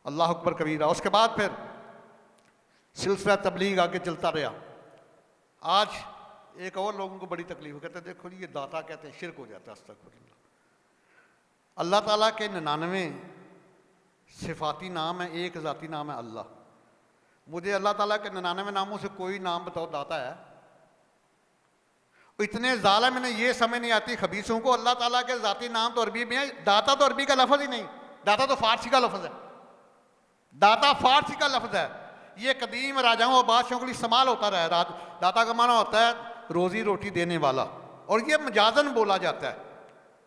अल्लाह अकबर कबीरा। उसके बाद फिर सिलसिला तबलीग आगे चलता रहा। आज एक और लोगों को बड़ी तकलीफ हो, कहते हैं देखो जी ये दाता कहते हैं, शिरक हो जाता है। अस्तगफिरुल्लाह। अल्लाह ताला के 99 सिफाती नाम है, एक ज़ाती नाम है अल्लाह। मुझे अल्लाह ताला के 99 नामों से कोई नाम बताओ दाता है? इतने जालिम इन्हें ये समझ नहीं आती खबीसों को, अल्लाह ताला के ज़ाती नाम तो अरबी में है, दाता तो अरबी का लफ्ज़ ही नहीं, दाता तो फारसी का लफ्ज़ है। दाता फारसी का लफ्ज़ है। ये कदीम राजाओं और बादशाहों के लिए इस्तेमाल होता रहा है। दाता का माना होता है रोज़ी रोटी देने वाला, और ये मजाजन बोला जाता है।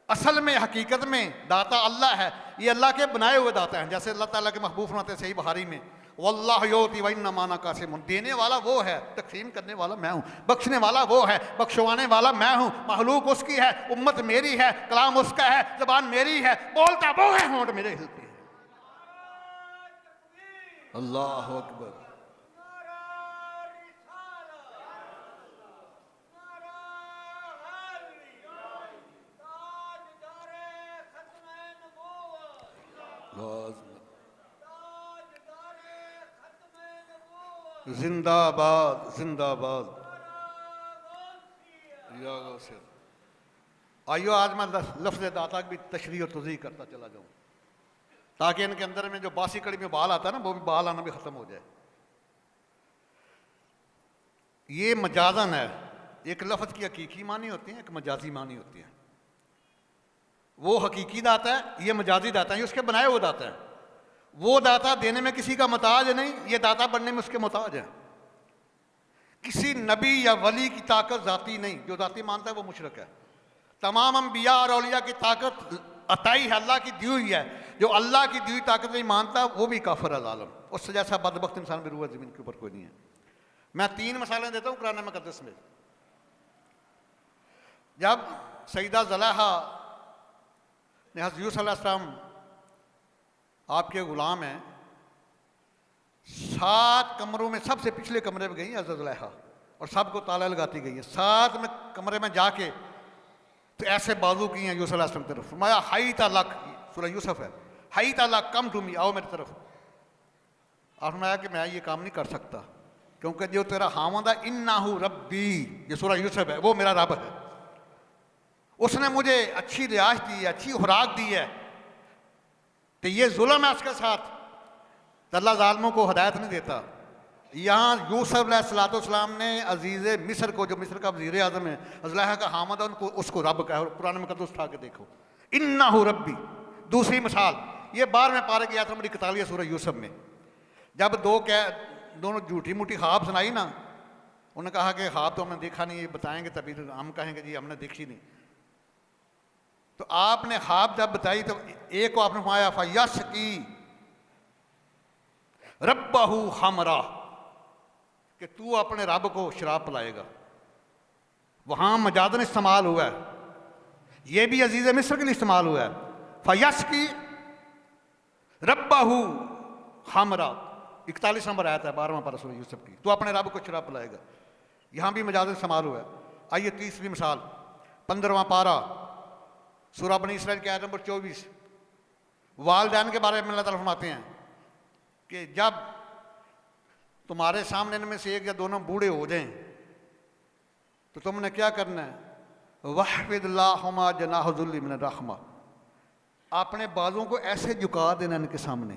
असल में हकीकत में दाता अल्लाह है, ये अल्लाह के बनाए हुए दाता हैं। जैसे अल्लाह ताला के महबूब फरमाते हैं सही बुखारी में, वल्लाहु युती व इन्नमा अना कासिमुन, देने वाला वो है, तकसीम करने वाला मैं हूँ, बख्शने वाला वो है, बख्शवाने वाला मैं हूँ। महलूक उसकी है, उम्मत मेरी है, कलाम उसका है, ज़बान मेरी है, बोलता वो है, होंठ मेरे हिलते हैं। अल्लाह अकबर। जिंदाबाद जिंदाबाद। आइयो आज मैं लफ्ज़ दाता की भी तशरीह और तज़ीह करता चला जाऊं, ताकि इनके अंदर में जो बासी कड़ी में बाल आता है ना, वो भी बाल आना भी ख़त्म हो जाए। ये मजाजन है, एक लफ्ज़ की हकीकी मानी होती है, एक मजाजी मानी होती है। वो हकीकी दाता है, ये मजाजी दाता है, ये उसके बनाए हुए दाता है। वो दाता देने में किसी का मोहताज नहीं, ये दाता बनने में उसके मोहताज है। किसी नबी या वली की ताकत जाती नहीं, जो जाती मानता है वो मुशरिक है। तमाम अंबिया और औलिया की ताकत अताई है, अल्लाह की दी हुई है। जो अल्लाह की दी हुई ताकत नहीं मानता वो भी काफिर है, जालिम। उससे जैसा बदबख्त इंसान भी रूह ज़मीन के ऊपर कोई नहीं है। मैं 3 मिसालें देता हूँ कुरान मुक़द्दस में। जब सईदा ज़ुलैहा ने हज़रत यूसुफ़ अलैहिस्सलाम आपके ग़ुलाम हैं, 7 कमरों में सबसे पिछले कमरे में गई हज़रत ज़ुलैहा और सबको ताला लगाती गई है। 7 में कमरे में जाके तो ऐसे बाजू की हैं यूसुफ़ अलैहिस्सलाम की तरफ, फरमाया हाई तालक, सूरह यूसुफ़ है, high talaq come to me, आओ मेरी तरफ। और फरमाया कि मैं ये काम नहीं कर सकता, क्योंकि जो तेरा हामद है इन्नाहु रब्बी, ये सूरह यूसुफ़ है, वो मेरा रब है। उसने मुझे अच्छी रियाश दी है, अच्छी खुराक दी है, तो ये जुल्म है उसके साथ। तो अल्लाह ज़ालिमों को हदायत नहीं देता। यहाँ यूसुफ़ अलैहिस्सलाम ने अजीज़ मिस्र को, जो मिस्र का वज़ीर आज़म है, ज़ुलैहा का हामद है, उनको उसको रब कहा। कुरान में कदम उठा के देखो, इन्नाहु रब्बी। दूसरी मिसाल, ये 12वें पारे की आयत नंबर 41 सूरह यूसुफ़ में, जब दोनों झूठी मूठी ख्वाब सुनाई ना, उन्होंने कहा कि ख्वाब तो हमने देखा नहीं, ये बताएंगे तभी तो हम कहेंगे जी हमने देखी नहीं। तो आपने ख्वाब जब बताई तो एक को आपने फरमाया फयस की रब्बहू हमरा, कि तू अपने रब को शराब पिलाएगा। वहां मजादन इस्तेमाल हुआ है, यह भी अजीज मिस्र के लिए इस्तेमाल हुआ है। फयस की रब्बहू हमरा, 41 नंबर आयत है 12वां पारा सूरह यूसुफ़ की, तू अपने रब को शराब पिलाएगा। यहां भी मजादन इस्तेमाल हुआ है। आइए तीसरी मिसाल, 15वां पारा सूरह बनी इसराइल की आयत नंबर 24, वालिदैन के बारे में अल्लाह ताला फरमाते हैं कि जब तुम्हारे सामने इनमें से एक या दोनों बूढ़े हो जाएं तो तुमने क्या करना है, वहफिदल्लाहुमा जनाहुज़ुल्ली मिन रहमा, अपने बाजों को ऐसे झुका देना इनके सामने,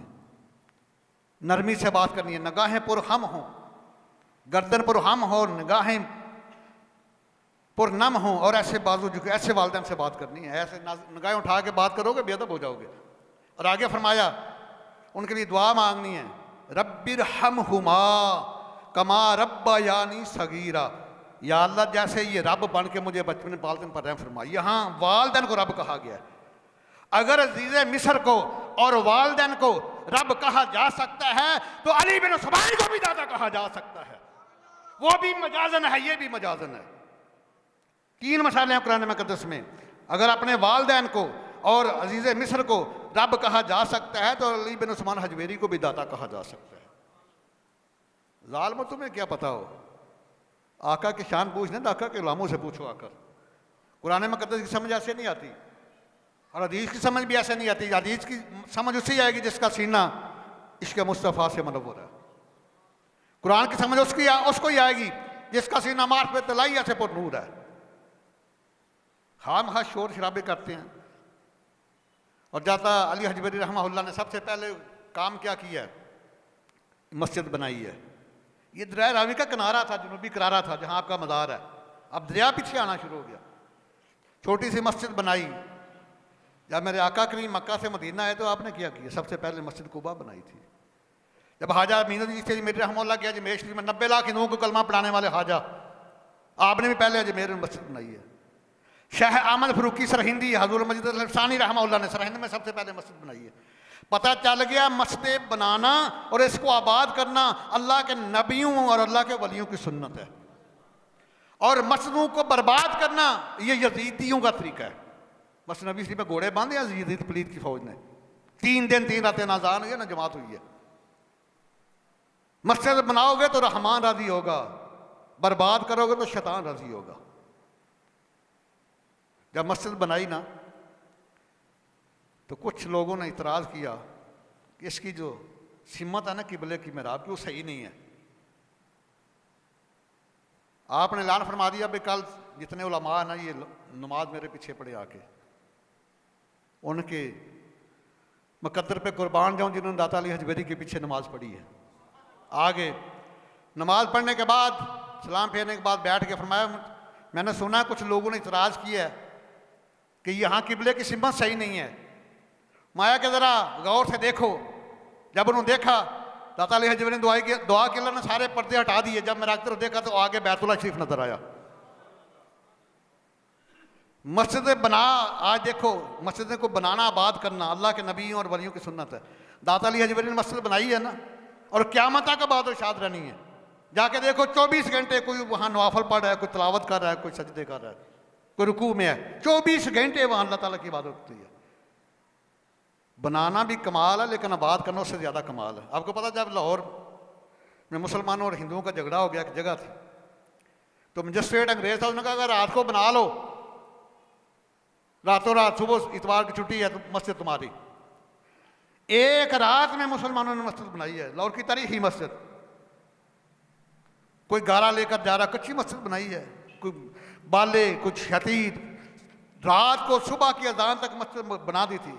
नरमी से बात करनी है, निगाहें पुरहम हो, गर्दन पुरहम हो, निगाहें पुरनम हो, और ऐसे बाजू झुके, ऐसे वालिदैन से बात करनी है। ऐसे निगाहें उठा के बात करोगे बेअदब हो जाओगे। और आगे फरमाया उनके लिए दुआ मांगनी है, रब्बिरहमहुमा कमा रब्बयानी सगीरा, या अल्लाह जैसे ये रब बन के मुझे बचपन में वालिदैन पर रहम फरमा। यहाँ वालिदैन को रब कहा गया है। अगर अजीज़ मिस्र को और वालिदैन को रब कहा जा सकता है तो अली बिन सुबैन को भी दादा कहा जा सकता है। वो भी मजाजन है, ये भी मजाजन है। 3 मसाले हैं कुरान मुक़द्दस में। अगर अपने वालिदैन को और अजीज़ मिस्र को रब कहा जा सकता है तो अली बिन उस्मान हजवेरी को भी दाता कहा जा सकता है। ज़ालिमों तुम्हें क्या पता हो, आका की शान पूछने तो आका के गुलामों से पूछो। आकर कुरान मुक़द्दस की समझ ऐसे नहीं आती और हदीस की समझ भी ऐसे नहीं आती। हदीस की समझ उससे आएगी जिसका सीना इश्क मुस्तफ़ा से मनव्वर है। कुरान की समझ उसको ही आएगी जिसका सीना मार्फ पे तलाइया से पर नूर है। खाम खा शोर शराबे करते हैं। और जाता अली हजबरी रहमतुल्लाह ने सबसे पहले काम क्या किया है? मस्जिद बनाई है। ये दरिया रावी का किनारा था, जनूबी किनारा था जहाँ आपका मज़ार है। अब दरिया पीछे आना शुरू हो गया। छोटी सी मस्जिद बनाई। जब मेरे आका करीम मक्का से मदीना आए तो आपने क्या किया? सबसे पहले मस्जिद कुबा बनाई थी। जब हाजा मीनुद्दीन चिश्ती मेरे रहमतुल्लाह गया अजमेर शरीफ में 90 लाख हिंदुओं को कलमा पढ़ाने वाले हाजा, आपने भी पहले अजमेर में मस्जिद बनाई है। शाह अहमद फरूकी सरहिंदी हजूर मस्जिद अल-अफ़सानी रहमतुल्लाह ने सरहिंद में सबसे पहले मस्जिद बनाई है। पता चल गया मस्जिद बनाना और इसको आबाद करना अल्लाह के नबियों और अल्लाह के वलियों की सुन्नत है। और मस्जिदों को बर्बाद करना ये यजीदियों का तरीका है। बस नबी शरीफ में घोड़े बांधे हैं यजीद पलीत की फौज ने। 3 दिन 3 रातें ना अज़ान हुई है ना जमात हुई है। मस्जिद बनाओगे तो रहमान राजी होगा, बर्बाद करोगे तो शैतान राजी होगा। जब मस्जिद बनाई ना तो कुछ लोगों ने इतराज़ किया कि इसकी जो सिमत है ना किबले की मेहराब की वो सही नहीं है। आपने ऐलान फरमा दिया भाई कल जितने उलमा है ना ये नमाज मेरे पीछे पड़े आके, उनके मुकद्दर पे कुर्बान जाऊं जिन्होंने दाता अली हजबरी के पीछे नमाज पढ़ी है। आगे नमाज पढ़ने के बाद सलाम फेरने के बाद बैठ के फरमाया मैंने सुना कुछ लोगों ने इतराज़ किया है कि यहाँ किबले की सिमत सही नहीं है। माया के ज़रा गौर से देखो। जब उन्होंने देखा दाता अली हजबरी ने दुआ की, अल्लाह ने सारे पर्दे हटा दिए। जब मेरा तरफ देखा तो आगे बैतुल्लाह शरीफ नजर आया। मस्जिद बना, आज देखो मस्जिद को बनाना आबाद करना अल्लाह के नबियों और वलियों की सुन्नत है। दाता अली हजबरी ने मस्जिद बनाई है ना, और क़यामत का बाद शाद रहनी है। जाके देखो 24 घंटे कोई वहाँ नवाफल पढ़ रहा है, कोई तलावत कर रहा है, कोई सजदे कर रहा है, कोई रुकू में है। 24 घंटे वहाँ अल्लाह ताला की इबादत होती है। बनाना भी कमाल है लेकिन आबाद करना उससे ज़्यादा कमाल है। आपको पता जब लाहौर में मुसलमानों और हिंदुओं का झगड़ा हो गया, एक जगह थी तो मजिस्ट्रेट अंग्रेज था, उसने कहा अगर रात को बना लो, रातों रात सुबह इतवार की छुट्टी है तो मस्जिद तुम्हारी। एक रात में मुसलमानों ने मस्जिद बनाई है, लाहौर की तारीखी मस्जिद। कोई गारा लेकर जा रहा, कच्ची मस्जिद बनाई है, कोई बाले कुछ शतीद, रात को सुबह की अजान तक मस्जिद बना दी थी।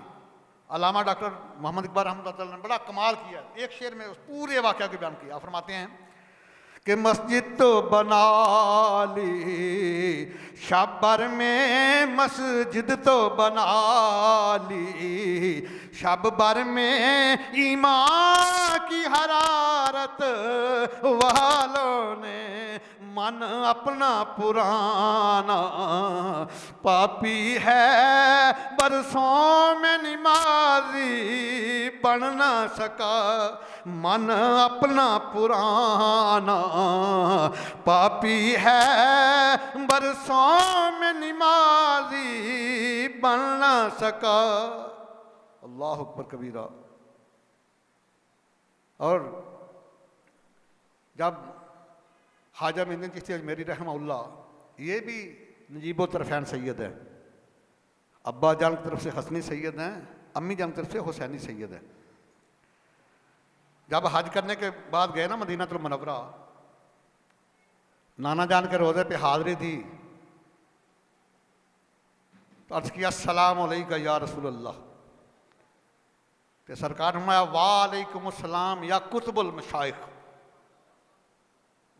अल्लामा डॉक्टर मोहम्मद इकबाल रहमतुल्लाह ने बड़ा कमाल किया, एक शेर में उस पूरे वाक़या को बयान किया। फरमाते हैं कि मस्जिद तो बना ली शब्बर में, मस्जिद तो बना ली शब्बर में, ईमान की हरारत वालों ने मन अपना पुराना, पापी है बरसों में नमाज़ी बन ना सका, मन अपना पुराना, पापी है बरसों में नमाज़ी बन ना सका। अल्लाह अकबर कबीरा। और जब ख्वाजा मीनुद्दीन चिश्ती अजमेरी रहमतुल्लाह, ये भी नजीबो तरफ़ैन सैयद है। अब्बा जान की तरफ से हसनी सैयद हैं, अम्मी जान की तरफ से हुसैनी सैयद है। जब हज करने के बाद गए ना मदीनतुल मुनव्वरा, नाना जान के रोज़े पे हाज़री दी तो अर्ज़ किया अस्सलाम अलैका या रसूल अल्लाह। तो सरकार ने फरमाया वालेकुम अस्सलाम या कुतुबुल मशाइख।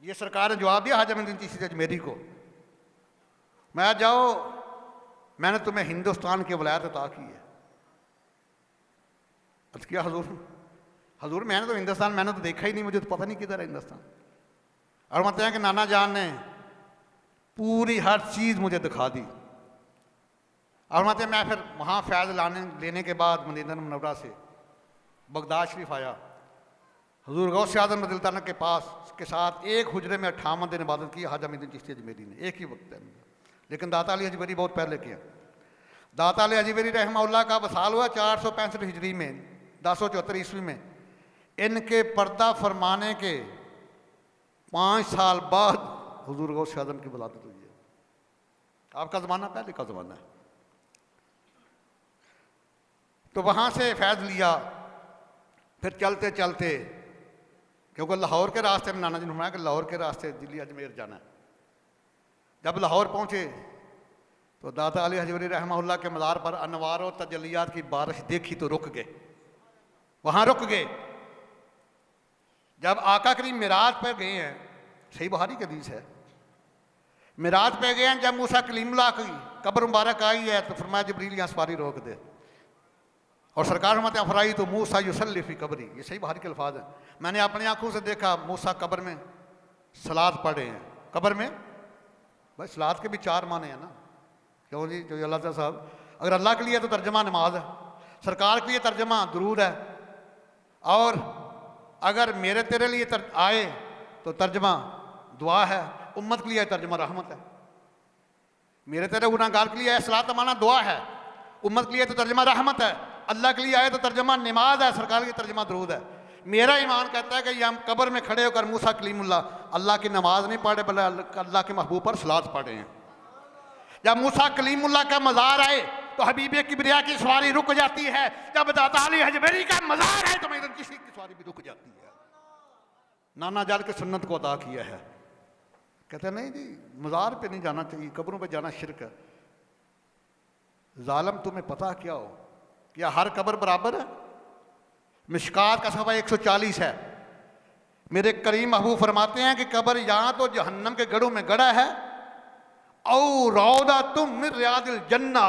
ये सरकार ने जवाब दिया ख्वाजा मीनुद्दीन चिश्ती अजमेरी को, मैं जाओ मैंने तुम्हें हिंदुस्तान की वलायत अता की है। अर्ज़ किया हजूर मैंने तो हिंदुस्तान मैंने तो देखा ही नहीं, मुझे तो पता नहीं किधर है हिंदुस्तान। और मतलब हैं कि नाना जान ने पूरी हर चीज़ मुझे दिखा दी। और मतलब हैं मैं फिर वहाँ फैज़ लेने के बाद मदीना मुनव्वरा से बगदाद शरीफ आया। हजूर गौस आज़म रज़ियल्लाहु अन्हु के पास के साथ एक हुजरे में 58 दिन इबादत की ख्वाजा मीनुद्दीन चिश्ती अजमेरी ने, एक ही वक्त है। लेकिन दाता अली हजबरी बहुत पहले किया। दाता अली हजबरी रहमतुल्लाह का वसाल हुआ 465 हिजरी में, 1074 ईस्वी में। इनके पर्दा फरमाने के 5 साल बाद हुजूर गौस आज़म की वलादत हुई है। आपका ज़माना पहले का ज़माना है। तो वहाँ से फैज़ लिया फिर चलते चलते, क्योंकि लाहौर के रास्ते में नाना जी ने फरमाया कि लाहौर के रास्ते दिल्ली अजमेर जाना है। जब लाहौर पहुँचे तो दाता अली हजवरी रहमहुल्लाह के मज़ार पर अनवार और तजलियात की बारिश देखी तो रुक गए, वहाँ रुक गए। जब आका करीम मिराज पे गए हैं, सही बुखारी की हदीस है, मिराज पे गए हैं, जब मूसा कलीमुल्लाह की कब्र मुबारक आई है तो फरमाया जिब्रील यहाँ सवारी रोक दे, और सरकार फरमाते हैं फराई तो मूसा युसल्ली फी कब्री, ये सही बुखारी के अल्फाज है। मैंने अपनी आंखों से देखा मूसा कब्र में सलात पढ़े हैं। कब्र में भाई सलात के भी 4 माने हैं ना, क्यों जी? जो अल्लाह साहब, अगर अल्लाह के लिए तो तर्जमा नमाज है, सरकार के लिए तर्जमा दुरूद है, और अगर मेरे तेरे लिए आए तो तर्जमा दुआ है, उम्मत के लिए तर्जमा रहमत है। मेरे तेरे गुनाहगार के लिए आए सलात माना दुआ है, उम्मत के लिए तो तर्जमा रहमत है, अल्लाह के लिए आए तो तर्जमा नमाज है, सरकार के लिए तर्जमा दुरूद है। मेरा ईमान कहता है कि हम कब्र में खड़े होकर मूसा कलीमुल्लाह अल्लाह की नमाज नहीं पढ़े बल्कि अल्लाह के महबूब पर सलात पढ़े हैं। जब मूसा कलीमुल्लाह का मज़ार आए तो हबीब किबरिया की सवारी रुक जाती है, जब दाता अली हजवेरी का मज़ार आए तो मेरे किसी की सवारी भी रुक जाती है। नाना जान के सुन्नत को अदा किया है। कहते नहीं जी मज़ार पे नहीं जाना चाहिए, कब्रों पे जाना शिरक है। जालिम तुम्हें पता क्या हो, क्या हर कब्र बराबर है? मिशकात का सफ़ा 140 है। मेरे करीम महबूब फरमाते हैं कि कब्र यहाँ तो जहन्नम के गढ़ों में गड़ा है, औ रौदा तुम मिन रियादिल जन्ना,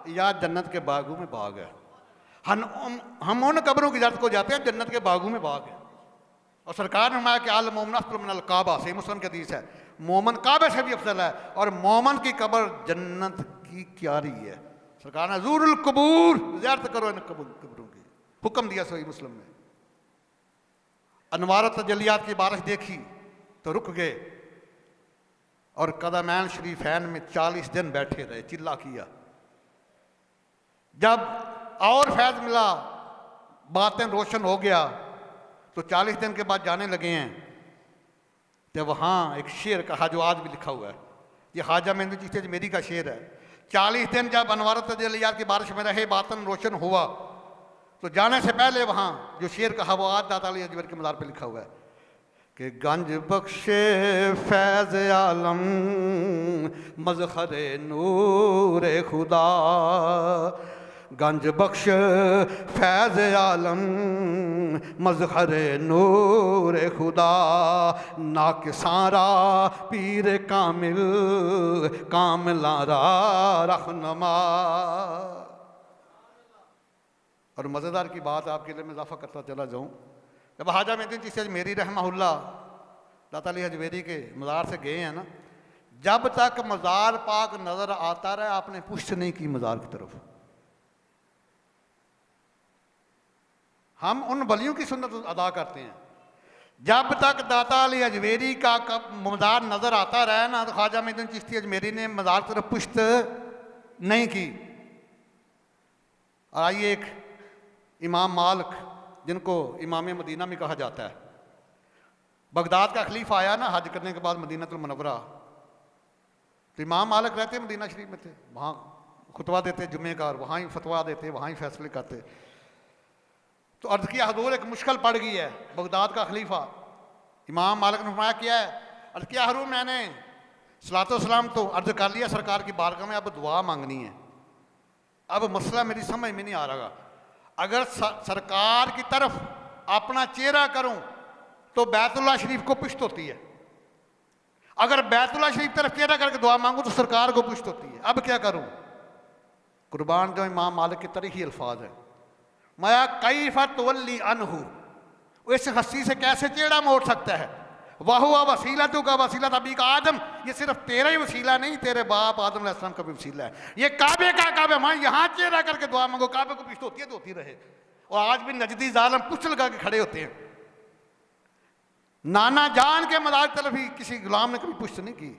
या जन्नत के बागों में बाग है। हम उन कब्रों की ज़ियारत को जाते हैं जन्नत के बागों में बाग है। और सरकार ने फरमाया कि अल मोमिन अफज़ल मिनल काबा, सही मुस्लिम की हदीस है, मोमन काबे से भी अफजल है, और मोमन की कब्र जन्नत की क्यारी है। सरकार ने ज़ूरुल कबूर, ज़ियारत करो इन कब्रों की, हुक्म दिया सही मुस्लिम में। अनवार तजलियात की बारिश देखी तो रुक गए, और कदमैन शरीफैन में 40 दिन बैठे रहे, चिल्ला किया। जब और फैज़ मिला, बातें रोशन हो गया, तो 40 दिन के बाद जाने लगे हैं। तो वहाँ एक शेर कहा जो आज भी लिखा हुआ है, ये ख्वाजा मेहंदी चिश्ती अजमेरी का शेर है। 40 दिन जब अनवार तजलियात की बारिश में रहे, बातन रोशन हुआ, तो जाने से पहले वहाँ जो शेर कहा वो आज दाता अली हजवेरी के मज़ार पे लिखा हुआ है कि गंज बख्शे फैज़ आलम मज़खरे नूर खुदा, गंज बख्श फैज़ आलम मज़खरे नूर खुदा, नाकिसारा पीर कामिल कामिलारा रहनुमा। और मज़ेदार की बात आपके लिए मैं इजाफा करता चला जाऊँ, जब ख्वाजा मेहंदी चिश्ती अजमेरी रहमहुल्लाह दाता अली हजवेरी के मज़ार से गए हैं ना, जब तक मज़ार पाक नज़र आता रहा आपने पुष्ट नहीं की मज़ार की तरफ। हम उन वलियों की सुन्नत अदा करते हैं, जब तक दाता अली हजवेरी का मज़ार नज़र आता रहा ना, तो ख्वाजा मेहंदी चिश्ती अजमेरी ने मज़ार की तरफ पुष्ट नहीं की। और आइए एक इमाम मालिक, जिनको इमाम मदीना में कहा जाता है, बगदाद का खलीफा आया ना हज करने के बाद मदीनतुल मुनव्वरा, तो इमाम मालिक रहते मदीना शरीफ में थे, वहाँ खुतबा देते जुम्मे का, और वहाँ ही फतवा देते, वहाँ ही फैसले करते। तो अर्ज़ किया हजूर एक मुश्किल पड़ गई है, बगदाद का खलीफा इमाम मालिक ने फरमाया किया है। अर्ज़ किया हजूर मैंने सलातो सलाम तो अर्ज़ कर लिया सरकार की बारगाह में, अब दुआ मांगनी है। अब मसला मेरी समझ में नहीं आ रहा, अगर सरकार की तरफ अपना चेहरा करूं तो बैतुल्लाह शरीफ को पुष्ट होती है, अगर बैतुल्लाह शरीफ तरफ चेहरा करके दुआ मांगू तो सरकार को पुष्ट होती है। अब क्या करूं? कुर्बान जो इमाम मालिक के तरह ही अल्फाज है, माया कैफा तवल्ली अनहु, इस हस्ती से कैसे चेहरा मोड़ सकता है। वाह वसीला तो का वसीला तभी का आदम, ये सिर्फ तेरा ही वसीला नहीं, तेरे बाप आदम अलैहिस्सलाम का भी वसीला है। ये काबे का काबे, मैं यहाँ चेहरा करके दुआ मांगो, काबे को पुष्ट होती है तो होती रहे। और आज भी नजदी जालिम पुष्ट लगा के खड़े होते हैं। नाना जान के मज़ार की तरफ ही किसी गुलाम ने कभी पुष्ट नहीं की।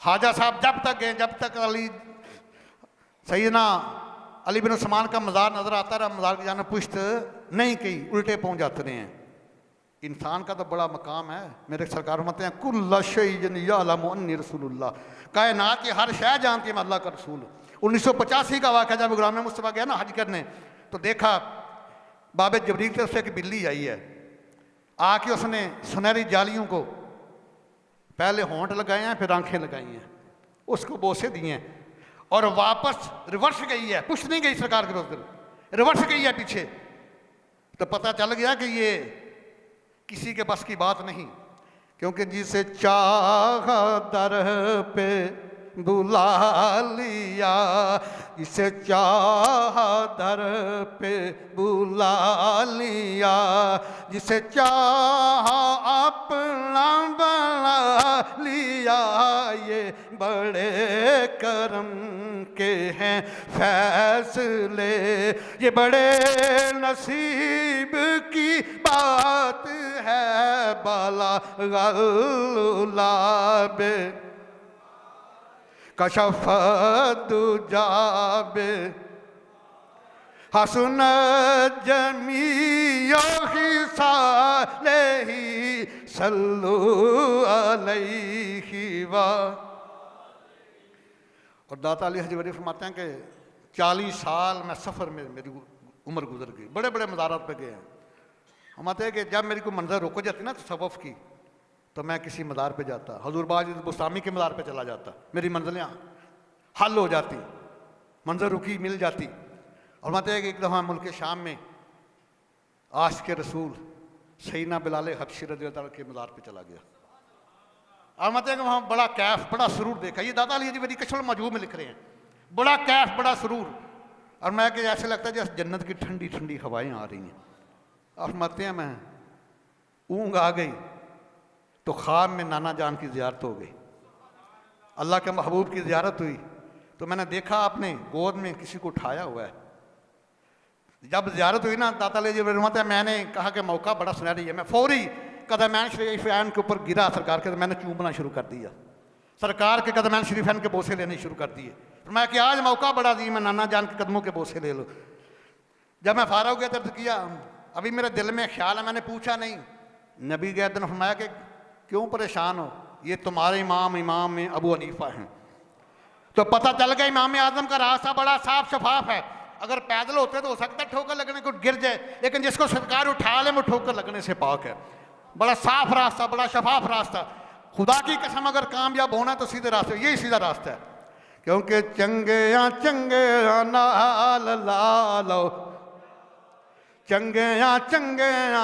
ख्वाजा साहब जब तक गए, जब तक अली सैयदना अली बिन उस्मान का मज़ार नजर आता रहा, मज़ार की जाने पुष्ट नहीं की, उल्टे पहुंच जाते रहे हैं। इंसान का तो बड़ा मकाम है, मेरे सरकार फरमाते हैं कुल्ला शैइन यअलमु अन्नी रसूलुल्लाह, कायनात की हर शय जानती है मैं अल्लाह का रसूल। 1985 का वाक़या, जब गुलाम मुस्तफ़ा गया ना हज करने, तो देखा बाबे जबरील से एक बिल्ली आई है, आके उसने सुनहरी जालियों को पहले होंठ लगाए हैं, फिर आंखें लगाई हैं, उसको बोसे दिए हैं और वापस रिवर्स गई है, पुश नहीं गई सरकार के रोज, रिवर्स गई है पीछे। तो पता चल गया कि ये किसी के बस की बात नहीं, क्योंकि जिसे चाहा दर पे बुला लिया, जिसे चाहा दर पे बुला लिया, जिसे चाहा अपना बना लिया, ये बड़े करम के हैं फैसले, ये बड़े नसीब की बात है। बाला गुलाबे कशफ दुजाबे हसन जमीयो खिसालेही सल्लु अलैहि वा। और दाता अली हजरी फरमाते हैं कि 40 साल मैं सफ़र में मेरी उम्र गुजर गई, बड़े बड़े मज़ारात पे गए हैं। हम आते हैं कि जब मेरी कोई मंजर रुक जाती ना तसव्वुफ़ की, तो मैं किसी मज़ार पे जाता, हजूर बाज बुस्तामी के मज़ार पे चला जाता, मेरी मंजिलें हल हो जाती, मंजर रुकी मिल जाती। और माते हैं कि एक दफ़ा मुल्क शाम में आशिक़ रसूल सैयदना बिलाल हबशी रज़ियल्लाहु अन्हु के मज़ार पे चला गया, और माते हैं कि वहाँ बड़ा कैफ बड़ा सुरूर देखा। ये दाता अली हजरी कशफुल मजूब में लिख रहे हैं, बड़ा कैफ बड़ा सुरूर। और मैं कि ऐसे लगता है जैसे जन्नत की ठंडी ठंडी हवाएँ आ रही हैं। और माते हैं मैं ऊँग आ गई तो ख्वाब में नाना जान की ज़ियारत हो गई, अल्लाह के महबूब की ज़ियारत हुई। तो मैंने देखा आपने गोद में किसी को उठाया हुआ है। जब ज़ियारत हुई ना दाता अली हजरी फरमाते हैं, मैंने कहा कि मौका बड़ा सुनहरी है, मैं फौरी कदमैन शरीफैन के ऊपर गिरा सरकार के, तो मैंने चूमना शुरू कर दिया, सरकार के कदमैन शरीफैन के बोसे लेने शुरू कर दिए। तो मैं कि आज मौका बड़ा दी, मैं नाना जान के कदमों के बोसे ले लो। जब मैं फारा हो गया तब किया, अभी मेरे दिल में ख्याल है, मैंने पूछा नहीं। नबी के दिन फरमाया कि क्यों परेशान हो, ये तुम्हारे इमाम में अबू हनीफा हैं। तो पता चल गया इमाम आजम का रास्ता बड़ा साफ शफाफ है। अगर पैदल होते तो हो सकता है ठोकर लगने को गिर जाए, लेकिन जिसको सरकार उठा ले वो ठोकर लगने से पाक है। बड़ा साफ रास्ता, बड़ा शफाफ रास्ता। खुदा की कसम अगर कामयाब होना तो सीधे रास्ते, यही सीधा रास्ता है। क्योंकि चंगे नाल लालो, चंगे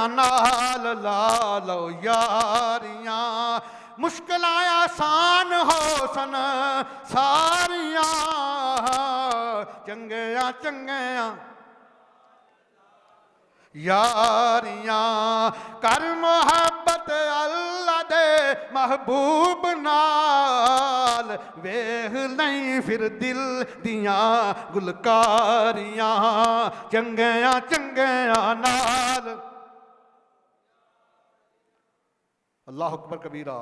नाल लालो यारियां, मुश्किल आसान हो सन सारियां, चंगे यारियां, कर मोहब्बत अल्लाह दे महबूब नाल, वेख नहीं फिर दिल दियां गुलकारियां, चंगे नाल। अल्लाह अकबर कबीरा।